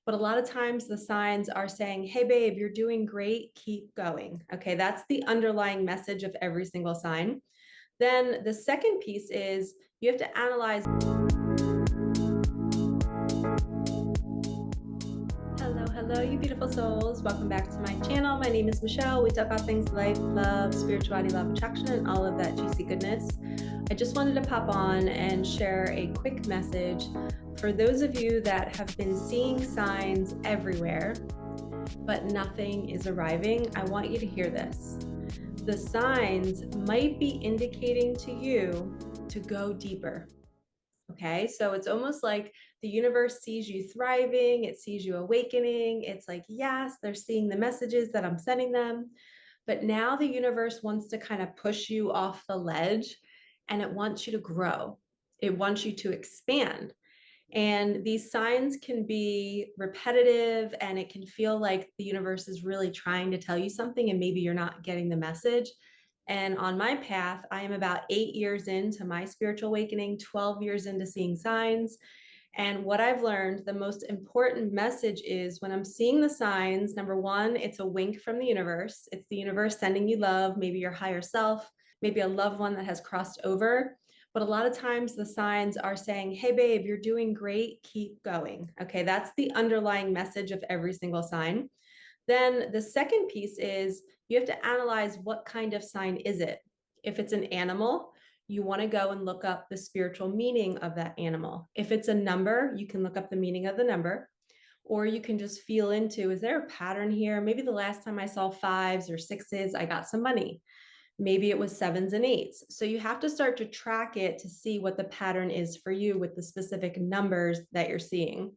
But a lot of times the signs are saying, hey, babe, you're doing great, keep going. Okay, that's the underlying message of every single sign. Then the second piece is you have to analyze. Hello, you beautiful souls. Welcome back to my channel. My name is Michelle. We talk about things life, love, spirituality, love, attraction, and all of that juicy goodness. I just wanted to pop on and share a quick message for those of you that have been seeing signs everywhere, but nothing is arriving. I want you to hear this. The signs might be indicating to you to go deeper. Okay, so it's almost like the universe sees you thriving, it sees you awakening. It's like, yes, they're seeing the messages that I'm sending them. But now the universe wants to kind of push you off the ledge and it wants you to grow, it wants you to expand. And these signs can be repetitive and it can feel like the universe is really trying to tell you something and maybe you're not getting the message. And on my path, I am about 8 years into my spiritual awakening, 12 years into seeing signs. And what I've learned, the most important message is when I'm seeing the signs, number one, it's a wink from the universe. It's the universe sending you love, maybe your higher self, maybe a loved one that has crossed over. But a lot of times the signs are saying, hey, babe, you're doing great, keep going. Okay, that's the underlying message of every single sign. Then the second piece is you have to analyze what kind of sign is it. If it's an animal, you want to go and look up the spiritual meaning of that animal. If it's a number, you can look up the meaning of the number, or you can just feel into, is there a pattern here? Maybe the last time I saw fives or sixes, I got some money. Maybe it was sevens and eights. So you have to start to track it to see what the pattern is for you with the specific numbers that you're seeing.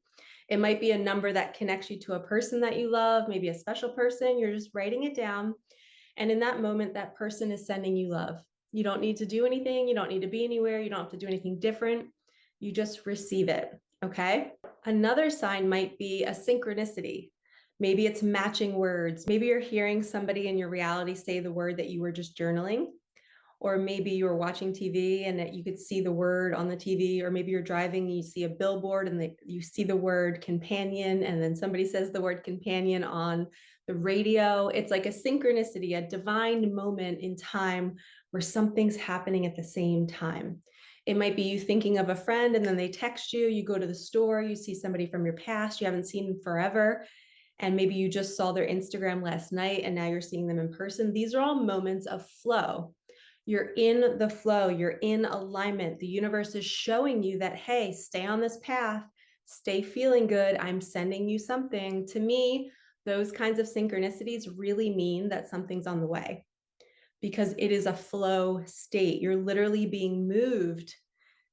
It might be a number that connects you to a person that you love, maybe a special person. You're just writing it down. And in that moment, that person is sending you love. You don't need to do anything. You don't need to be anywhere. You don't have to do anything different. You just receive it. Okay. Another sign might be a synchronicity. Maybe it's matching words. Maybe you're hearing somebody in your reality say the word that you were just journaling. Or maybe you were watching TV and that you could see the word on the TV, or maybe you're driving and you see a billboard and you see the word companion, and then somebody says the word companion on the radio. It's like a synchronicity, a divine moment in time where something's happening at the same time. It might be you thinking of a friend and then they text you, you go to the store, you see somebody from your past you haven't seen forever, and maybe you just saw their Instagram last night and now you're seeing them in person. These are all moments of flow. You're in the flow, you're in alignment. The universe is showing you that, hey, stay on this path, stay feeling good. I'm sending you something. To me, those kinds of synchronicities really mean that something's on the way because it is a flow state. You're literally being moved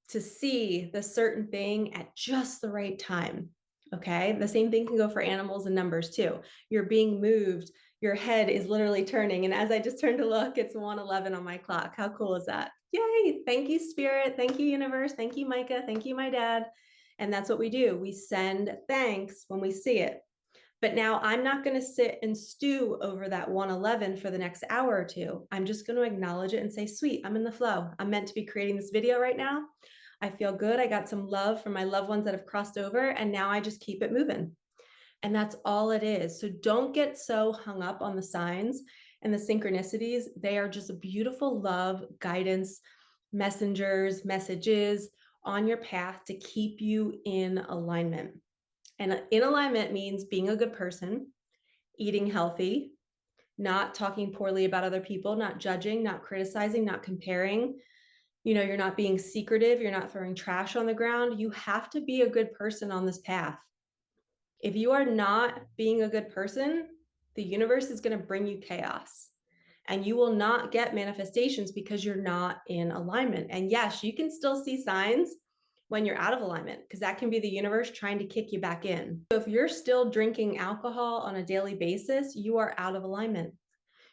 to see the certain thing at just the right time. Okay. The same thing can go for animals and numbers too. You're being moved. Your head is literally turning. And as I just turned to look, it's 1:11 on my clock. How cool is that? Yay. Thank you, Spirit. Thank you, universe. Thank you, Micah. Thank you, my dad. And that's what we do. We send thanks when we see it. But now I'm not going to sit and stew over that 1:11 for the next hour or two. I'm just going to acknowledge it and say, sweet, I'm in the flow. I'm meant to be creating this video right now. I feel good. I got some love from my loved ones that have crossed over, and now I just keep it moving. And that's all it is. So don't get so hung up on the signs and the synchronicities. They are just a beautiful love, guidance, messengers, messages on your path to keep you in alignment. And in alignment means being a good person, eating healthy, not talking poorly about other people, not judging, not criticizing, not comparing. You're not being secretive. You're not throwing trash on the ground. You have to be a good person on this path. If you are not being a good person, the universe is going to bring you chaos and you will not get manifestations because you're not in alignment. And yes, you can still see signs when you're out of alignment because that can be the universe trying to kick you back in. So if you're still drinking alcohol on a daily basis, you are out of alignment.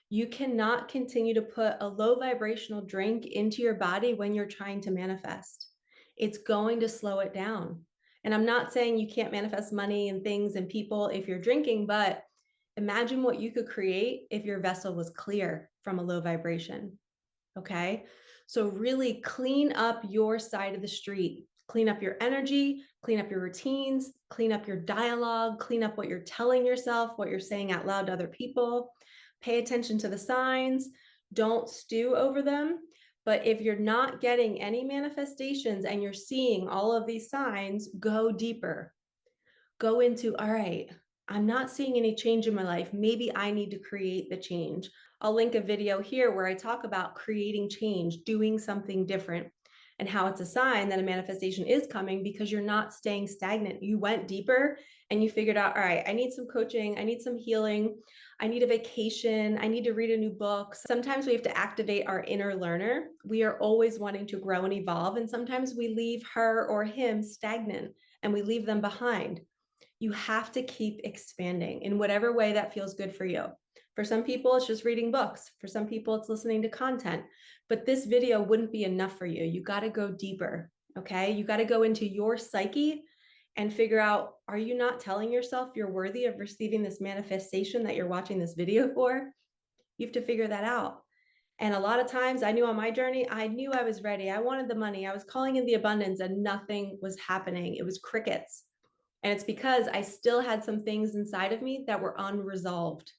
You cannot continue to put a low vibrational drink into your body when you're trying to manifest. It's going to slow it down. And I'm not saying you can't manifest money and things and people if you're drinking, but imagine what you could create if your vessel was clear from a low vibration. Okay. So really clean up your side of the street, Clean up your energy, clean up your routines, clean up your dialogue, clean up what you're telling yourself, what you're saying out loud to other people. Pay attention to the signs. Don't stew over them. But if you're not getting any manifestations and you're seeing all of these signs, go deeper. Go into, all right, I'm not seeing any change in my life. Maybe I need to create the change. I'll link a video here where I talk about creating change, doing something different, and how it's a sign that a manifestation is coming because you're not staying stagnant. You went deeper and you figured out, all right, I need some coaching, I need some healing, I need a vacation, I need to read a new book. Sometimes we have to activate our inner learner. We are always wanting to grow and evolve, and sometimes we leave her or him stagnant and we leave them behind. You have to keep expanding in whatever way that feels good for you. For some people, it's just reading books. For some people, it's listening to content. But this video wouldn't be enough for you. You got to go deeper, okay? You got to go into your psyche and figure out, are you not telling yourself you're worthy of receiving this manifestation that you're watching this video for? You have to figure that out. And a lot of times I knew on my journey, I knew I was ready. I wanted the money. I was calling in the abundance and nothing was happening. It was crickets. And it's because I still had some things inside of me that were unresolved.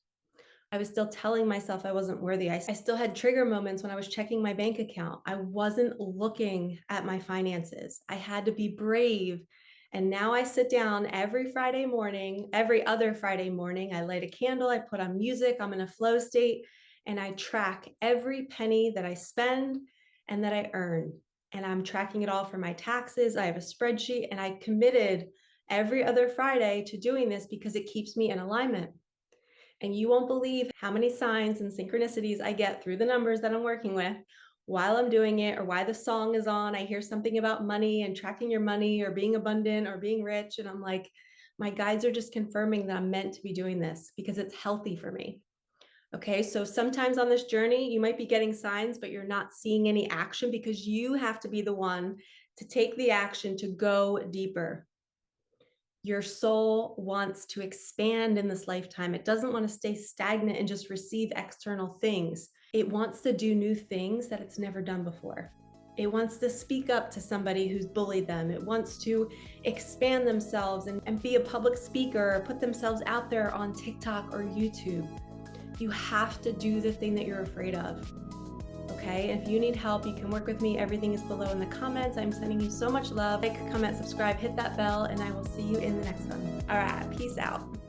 I was still telling myself I wasn't worthy. I still had trigger moments when I was checking my bank account. I wasn't looking at my finances. I had to be brave. And now I sit down every Friday morning, every other Friday morning, I light a candle, I put on music, I'm in a flow state, and I track every penny that I spend and that I earn. And I'm tracking it all for my taxes. I have a spreadsheet, and I committed every other Friday to doing this because it keeps me in alignment. And you won't believe how many signs and synchronicities I get through the numbers that I'm working with while I'm doing it, or why the song is on. I hear something about money and tracking your money or being abundant or being rich. And I'm like, my guides are just confirming that I'm meant to be doing this because it's healthy for me. Okay, so sometimes on this journey, you might be getting signs, but you're not seeing any action because you have to be the one to take the action to go deeper. Your soul wants to expand in this lifetime. It doesn't want to stay stagnant and just receive external things. It wants to do new things that it's never done before. It wants to speak up to somebody who's bullied them. It wants to expand themselves and be a public speaker or put themselves out there on TikTok or YouTube. You have to do the thing that you're afraid of. Okay, if you need help, you can work with me. Everything is below in the comments. I'm sending you so much love. Like, comment, subscribe, hit that bell, and I will see you in the next one. All right, peace out.